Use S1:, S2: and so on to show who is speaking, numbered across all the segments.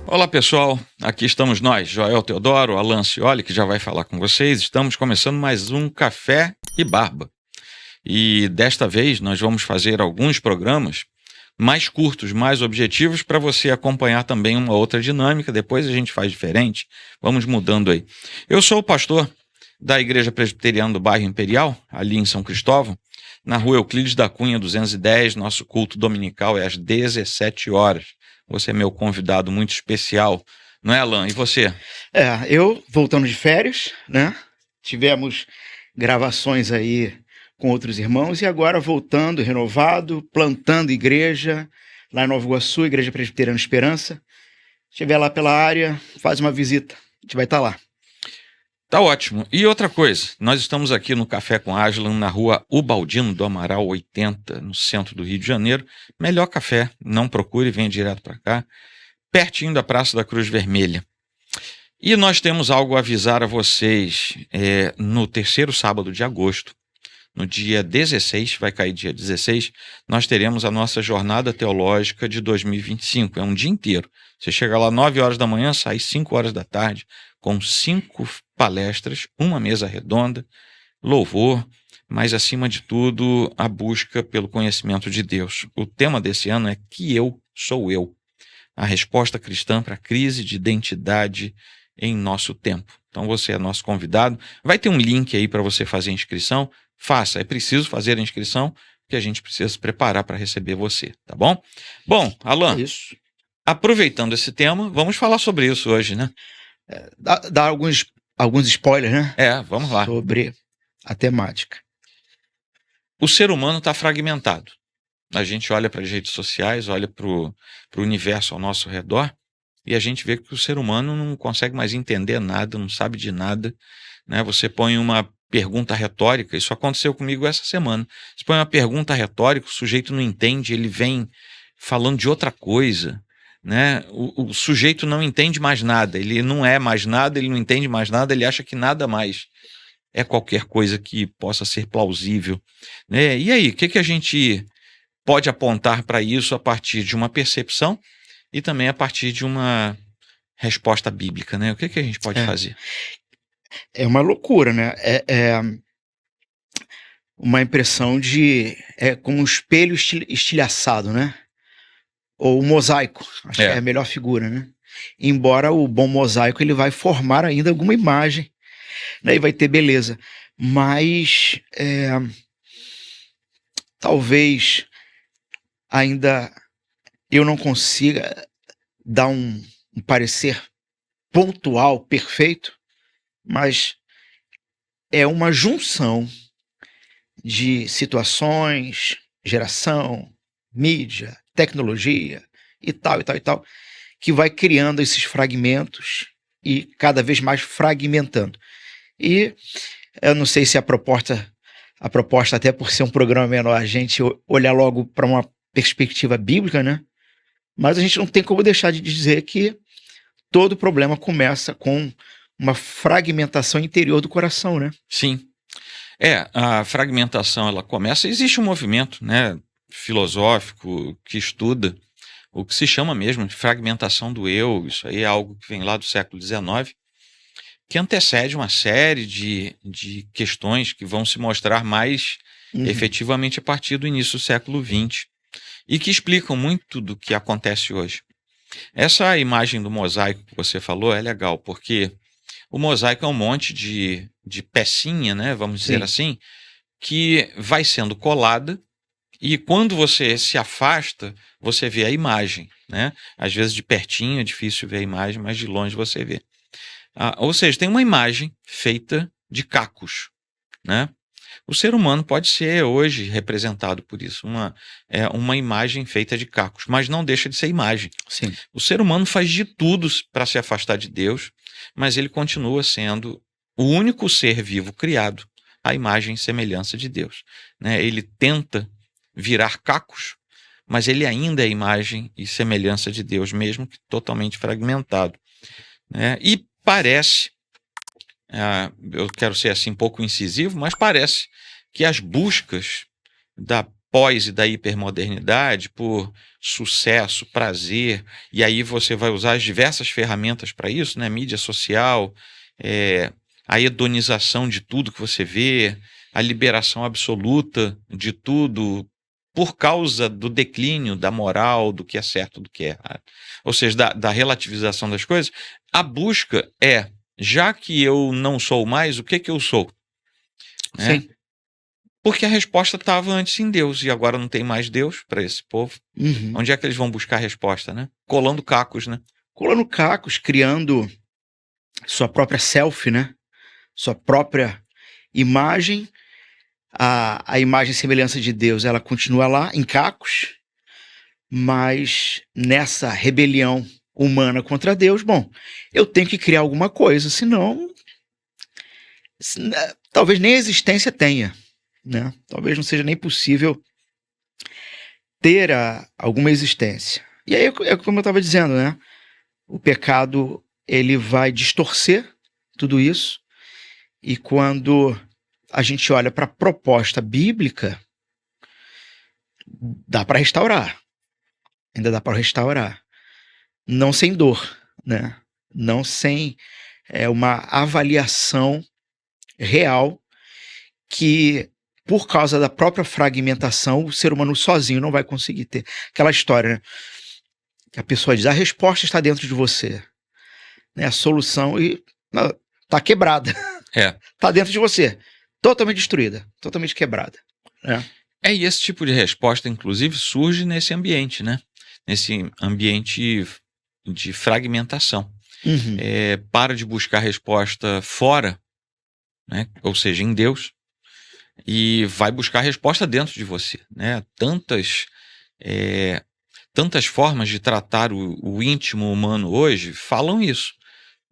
S1: Olá pessoal, aqui estamos nós, Joel Teodoro, Alan Cioli, que já vai falar com vocês. Estamos começando mais um Café e Barba. E desta vez nós vamos fazer alguns programas mais curtos, mais objetivos, para você acompanhar também uma outra dinâmica. Depois a gente faz diferente, vamos mudando aí. Eu sou o pastor da Igreja Presbiteriana do Bairro Imperial, ali em São Cristóvão, na rua Euclides da Cunha 210. Nosso culto dominical é às 17 horas. Você é meu convidado muito especial, não é, Alan? E você?
S2: Eu voltando de férias, né? Tivemos gravações aí com outros irmãos e agora voltando, renovado, plantando igreja lá em Nova Iguaçu, Igreja Presbiteriana Esperança. Se estiver lá pela área, faz uma visita, a gente vai estar lá.
S1: Tá ótimo. E outra coisa, nós estamos aqui no Café com Aslan, na rua Ubaldino do Amaral 80, no centro do Rio de Janeiro. Melhor café, não procure, venha direto para cá, pertinho da Praça da Cruz Vermelha. E nós temos algo a avisar a vocês. No terceiro sábado de agosto, no dia 16, vai cair dia 16, nós teremos a nossa jornada teológica de 2025. É um dia inteiro. Você chega lá 9 horas da manhã, sai 5 horas da tarde, com 5 palestras, uma mesa redonda, louvor, mas acima de tudo a busca pelo conhecimento de Deus. O tema desse ano é Que Eu Sou Eu, a resposta cristã para a crise de identidade em nosso tempo. Então você é nosso convidado. Vai ter um link aí para você fazer a inscrição. Faça, é preciso fazer a inscrição, porque a gente precisa se preparar para receber você, tá bom? Bom, Alan,
S2: Isso.
S1: aproveitando esse tema, vamos falar sobre isso hoje, né?
S2: Dar alguns spoilers, né?
S1: Vamos lá.
S2: Sobre a temática.
S1: O ser humano está fragmentado. A gente olha para as redes sociais, olha para o universo ao nosso redor, e a gente vê que o ser humano não consegue mais entender nada, não sabe de nada, né? Você põe uma pergunta retórica, isso aconteceu comigo essa semana. Você põe uma pergunta retórica, o sujeito não entende, ele vem falando de outra coisa, né? O sujeito não entende mais nada, ele não é mais nada, ele não entende mais nada, ele acha que nada mais é qualquer coisa que possa ser plausível, né? E aí, o que a gente pode apontar para isso a partir de uma percepção e também a partir de uma resposta bíblica, né? O que a gente pode fazer?
S2: É uma loucura, né? É uma impressão de... É como um espelho estilhaçado, né? Ou mosaico, acho que é a melhor figura, né? Embora o bom mosaico ele vai formar ainda alguma imagem, né? E vai ter beleza. Mas talvez ainda eu não consiga dar um parecer pontual, perfeito, mas é uma junção de situações, geração, mídia, tecnologia e tal, que vai criando esses fragmentos e cada vez mais fragmentando. E eu não sei se a proposta até por ser um programa menor, a gente olhar logo para uma perspectiva bíblica, né? Mas a gente não tem como deixar de dizer que todo problema começa com uma fragmentação interior do coração, né?
S1: Sim. A fragmentação, ela começa... Existe um movimento, né, filosófico que estuda o que se chama mesmo de fragmentação do eu. Isso aí é algo que vem lá do século XIX, que antecede uma série de questões que vão se mostrar mais efetivamente a partir do início do século XX e que explicam muito do que acontece hoje. Essa imagem do mosaico que você falou é legal, porque o mosaico é um monte de pecinha, né, vamos dizer assim, que vai sendo colada, e quando você se afasta, você vê a imagem, né? Às vezes de pertinho é difícil ver a imagem, mas de longe você vê. Ou seja, tem uma imagem feita de cacos, né? O ser humano pode ser hoje representado por isso, uma imagem feita de cacos, mas não deixa de ser imagem.
S2: Sim.
S1: O ser humano faz de tudo para se afastar de Deus, mas ele continua sendo o único ser vivo criado à imagem e semelhança de Deus, né? Ele tenta virar cacos, mas ele ainda é imagem e semelhança de Deus, mesmo que totalmente fragmentado, né? E parece, eu quero ser assim um pouco incisivo, mas parece que as buscas da pós e da hipermodernidade por sucesso, prazer, e aí você vai usar as diversas ferramentas para isso, né? Mídia social, a hedonização de tudo que você vê, a liberação absoluta de tudo por causa do declínio da moral, do que é certo, do que é errado. Ou seja, da relativização das coisas. A busca é, já que eu não sou mais, o que eu sou? Né?
S2: Sim.
S1: Porque a resposta estava antes em Deus e agora não tem mais Deus para esse povo.
S2: Uhum.
S1: Onde é que eles vão buscar a resposta, né? Colando cacos, né?
S2: Colando cacos, criando sua própria selfie, né? Sua própria imagem. A imagem e semelhança de Deus, ela continua lá em cacos, mas nessa rebelião humana contra Deus, bom, eu tenho que criar alguma coisa, senão talvez nem a existência tenha, né? Talvez não seja nem possível ter alguma existência. E aí, é como eu estava dizendo, né? O pecado, ele vai distorcer tudo isso, e quando a gente olha para a proposta bíblica, dá para restaurar. Ainda dá para restaurar. Não sem dor, né? Não sem uma avaliação real que, por causa da própria fragmentação, o ser humano sozinho não vai conseguir ter. Aquela história, né? Que a pessoa diz, a resposta está dentro de você. Né? A solução está quebrada. Está dentro de você. Totalmente destruída. Totalmente quebrada.
S1: E esse tipo de resposta, inclusive, surge nesse ambiente, né? Nesse ambiente de fragmentação.
S2: Uhum.
S1: Para de buscar resposta fora, né? Ou seja, em Deus, e vai buscar resposta dentro de você, né? Tantas formas de tratar o íntimo humano hoje falam isso,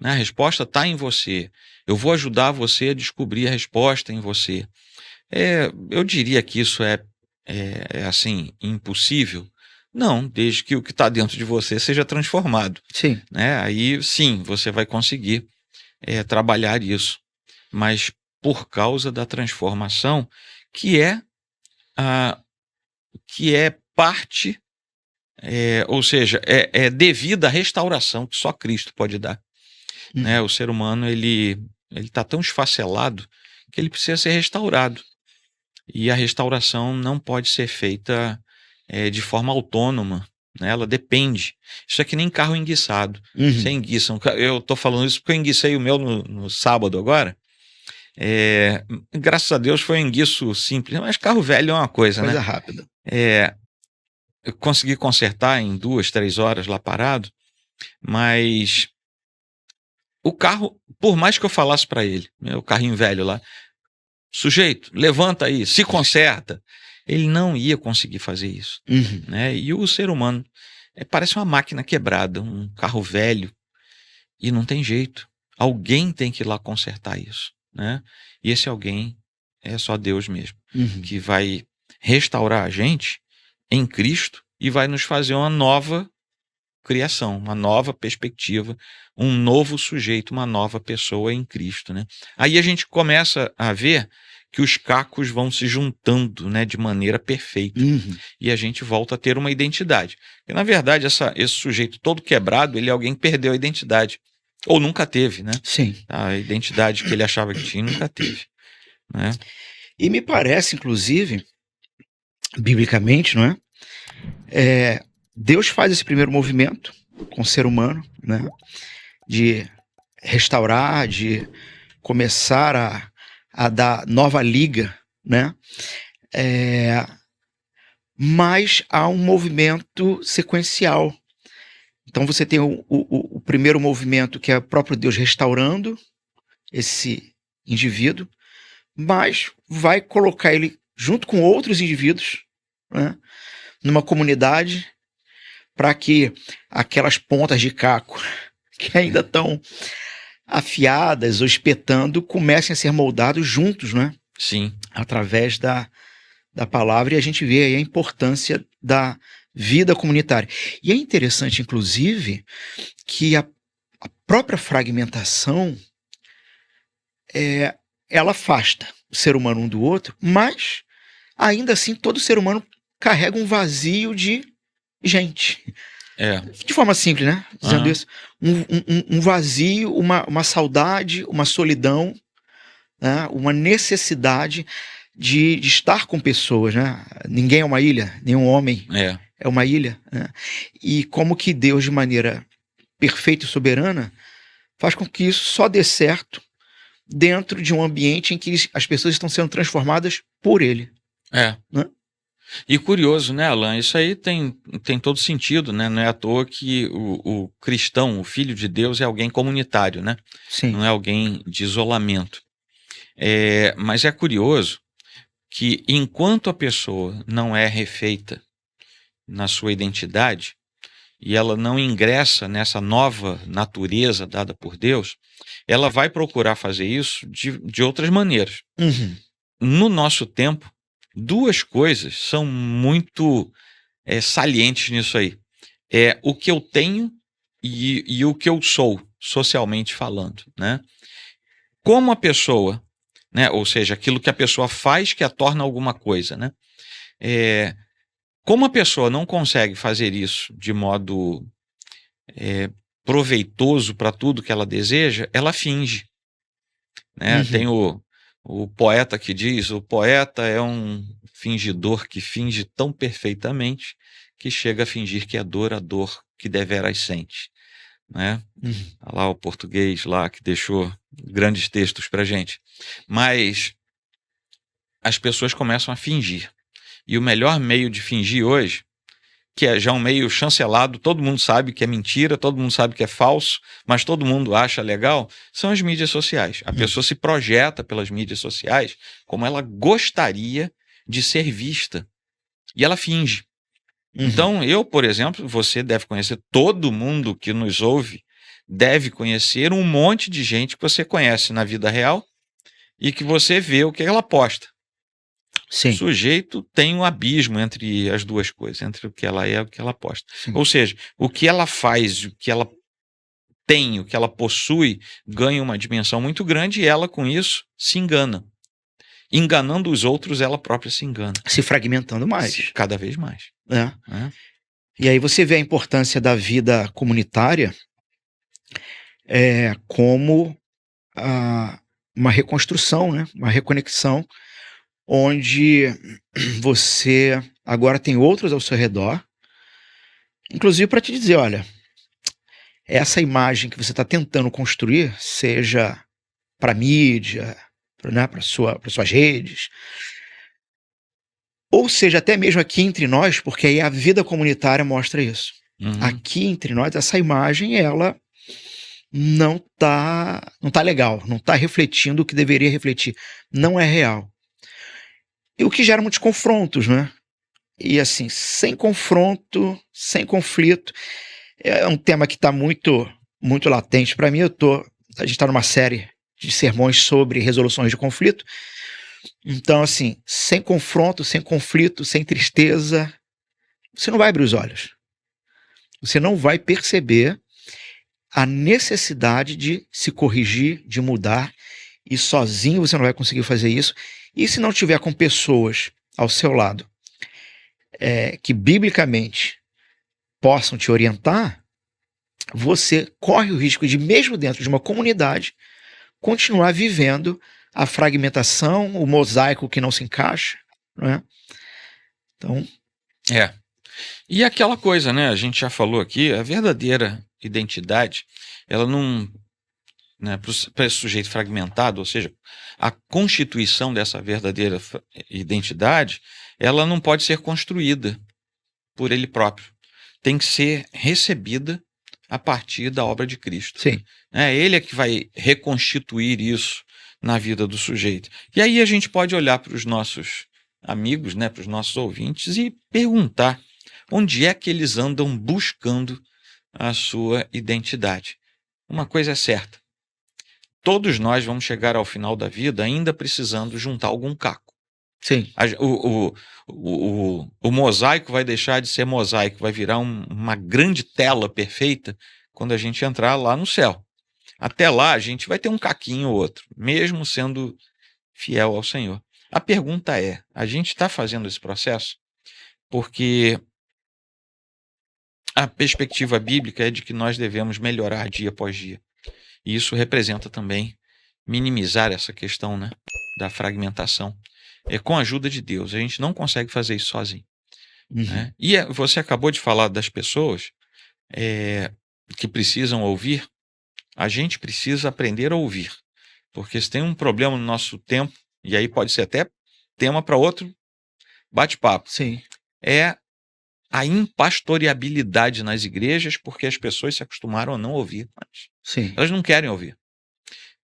S1: né? A resposta está em você. Eu vou ajudar você a descobrir a resposta em você. Eu diria que isso é assim, impossível. Não, desde que o que está dentro de você seja transformado.
S2: Sim.
S1: Né? Aí sim, você vai conseguir trabalhar isso. Mas por causa da transformação, que é parte, ou seja, é devida à restauração que só Cristo pode dar.
S2: Uhum.
S1: Né? O ser humano ele está tão esfacelado que ele precisa ser restaurado. E a restauração não pode ser feita de forma autônoma, né? Ela depende. Isso é que nem carro enguiçado.
S2: Uhum.
S1: Você enguiça eu estou falando isso porque eu enguicei o meu no sábado agora. Graças a Deus foi um enguiço simples, mas carro velho é uma coisa,
S2: né?
S1: Coisa
S2: rápida.
S1: Eu consegui consertar em 2-3 horas lá parado, mas o carro, por mais que eu falasse para ele, o carrinho velho lá, sujeito, levanta aí, se conserta, ele não ia conseguir fazer isso.
S2: Uhum.
S1: Né? E o ser humano parece uma máquina quebrada, um carro velho, e não tem jeito. Alguém tem que ir lá consertar isso. Né? E esse alguém é só Deus mesmo, que vai restaurar a gente em Cristo e vai nos fazer uma nova criação, uma nova perspectiva, um novo sujeito, uma nova pessoa em Cristo. Né? Aí a gente começa a ver que os cacos vão se juntando, né, de maneira perfeita. E a gente volta a ter uma identidade. E, na verdade, esse sujeito todo quebrado, ele é alguém que perdeu a identidade. Ou nunca teve, né?
S2: Sim.
S1: A identidade que ele achava que tinha, nunca teve. Né?
S2: E me parece, inclusive, biblicamente, não é? Deus faz esse primeiro movimento com o ser humano, né? De restaurar, de começar a dar nova liga, né? Mas há um movimento sequencial. Então você tem o primeiro movimento, que é o próprio Deus restaurando esse indivíduo, mas vai colocar ele junto com outros indivíduos, né, numa comunidade, para que aquelas pontas de caco que ainda estão afiadas ou espetando comecem a ser moldados juntos, né?
S1: Sim.
S2: Através da palavra, e a gente vê aí a importância da vida comunitária. E é interessante, inclusive, que a própria fragmentação ela afasta o ser humano um do outro, mas ainda assim todo ser humano carrega um vazio de gente. De forma simples, né? Dizendo isso. Um vazio, uma saudade, uma solidão, né? Uma necessidade de estar com pessoas, né? Ninguém é uma ilha, nenhum homem é uma ilha, né? E como que Deus, de maneira perfeita e soberana, faz com que isso só dê certo dentro de um ambiente em que as pessoas estão sendo transformadas por Ele. Né?
S1: E curioso, né, Alan? Isso aí tem todo sentido, né? Não é à toa que o cristão, o filho de Deus, é alguém comunitário, né?
S2: Sim.
S1: Não é alguém de isolamento. Mas é curioso que enquanto a pessoa não é refeita na sua identidade e ela não ingressa nessa nova natureza dada por Deus, ela vai procurar fazer isso de outras maneiras. No nosso tempo, duas coisas são muito salientes nisso aí. É o que eu tenho e o que eu sou, socialmente falando, né? Como a pessoa, né? Ou seja, aquilo que a pessoa faz que a torna alguma coisa, né? Como a pessoa não consegue fazer isso de modo proveitoso para tudo que ela deseja, ela finge, né? Tem o poeta que diz: o poeta é um fingidor que finge tão perfeitamente que chega a fingir que é dor a dor que deveras sente, né? Lá o português lá que deixou grandes textos pra gente. Mas as pessoas começam a fingir. E o melhor meio de fingir hoje, que é já um meio chancelado, todo mundo sabe que é mentira, todo mundo sabe que é falso, mas todo mundo acha legal, são as mídias sociais. A pessoa se projeta pelas mídias sociais como ela gostaria de ser vista. E ela finge. Então, eu, por exemplo, você deve conhecer, todo mundo que nos ouve deve conhecer um monte de gente que você conhece na vida real e que você vê o que ela posta.
S2: Sim.
S1: O sujeito tem um abismo entre as duas coisas, entre o que ela é e o que ela posta.
S2: Sim.
S1: Ou seja, o que ela faz, o que ela tem, o que ela possui, ganha uma dimensão muito grande e ela, com isso, se engana. Enganando os outros, ela própria se engana.
S2: Se fragmentando mais.
S1: Cada vez mais.
S2: E aí você vê a importância da vida comunitária como uma reconstrução, né? Uma reconexão, onde você agora tem outros ao seu redor, inclusive para te dizer, olha, essa imagem que você está tentando construir, seja para mídia, né, para suas redes, ou seja, até mesmo aqui entre nós, porque aí a vida comunitária mostra isso. Aqui entre nós, essa imagem, ela não tá legal, não tá refletindo o que deveria refletir, não é real. E o que gera muitos confrontos, né? E assim, sem confronto, sem conflito, é um tema que está muito, muito latente para mim. A gente está numa série de sermões sobre resoluções de conflito. Então, assim, sem confronto, sem conflito, sem tristeza, você não vai abrir os olhos. Você não vai perceber a necessidade de se corrigir, de mudar, e sozinho você não vai conseguir fazer isso. E se não tiver com pessoas ao seu lado que biblicamente possam te orientar, você corre o risco de, mesmo dentro de uma comunidade, continuar vivendo a fragmentação, o mosaico que não se encaixa, né? Então...
S1: E aquela coisa, né? A gente já falou aqui, a verdadeira identidade, ela não... Né, para esse sujeito fragmentado, ou seja, a constituição dessa verdadeira identidade, ela não pode ser construída por ele próprio. Tem que ser recebida a partir da obra de Cristo.
S2: Sim.
S1: Ele é que vai reconstituir isso na vida do sujeito. E aí a gente pode olhar para os nossos amigos, né, para os nossos ouvintes e perguntar onde é que eles andam buscando a sua identidade. Uma coisa é certa. Todos nós vamos chegar ao final da vida ainda precisando juntar algum caco.
S2: Sim.
S1: O mosaico vai deixar de ser mosaico, vai virar uma grande tela perfeita quando a gente entrar lá no céu. Até lá a gente vai ter um caquinho ou outro, mesmo sendo fiel ao Senhor. A pergunta é, a gente está fazendo esse processo porque a perspectiva bíblica é de que nós devemos melhorar dia após dia. E isso representa também minimizar essa questão, né, da fragmentação. É com a ajuda de Deus. A gente não consegue fazer isso sozinho. Né? E você acabou de falar das pessoas que precisam ouvir. A gente precisa aprender a ouvir. Porque se tem um problema no nosso tempo, e aí pode ser até tema para outro bate-papo,
S2: Sim.
S1: é a impastoreabilidade nas igrejas, porque as pessoas se acostumaram a não ouvir mais.
S2: Sim.
S1: Elas não querem ouvir.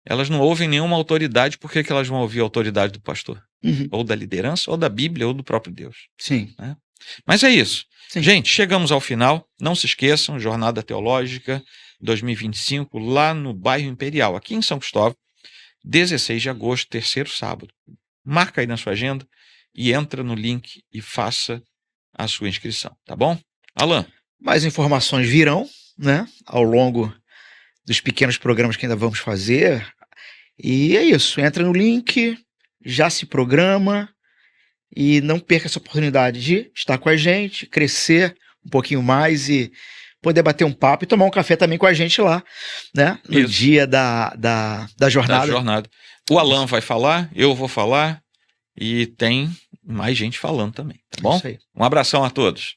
S1: Elas não ouvem nenhuma autoridade, por que elas vão ouvir a autoridade do pastor? Ou da liderança, ou da Bíblia, ou do próprio Deus.
S2: Sim.
S1: Né? Mas é isso.
S2: Sim.
S1: Gente, chegamos ao final. Não se esqueçam, Jornada Teológica 2025, lá no bairro Imperial, aqui em São Cristóvão, 16 de agosto, terceiro sábado. Marca aí na sua agenda e entra no link e faça a sua inscrição, tá bom? Alan.
S2: Mais informações virão, né, ao longo dos pequenos programas que ainda vamos fazer. E é isso, entra no link, já se programa e não perca essa oportunidade de estar com a gente, crescer um pouquinho mais e poder bater um papo e tomar um café também com a gente lá, né, no
S1: Isso.
S2: dia da jornada.
S1: Da jornada. O Alan vai falar, eu vou falar e tem mais gente falando também, tá bom?
S2: Isso aí.
S1: Um abração a todos.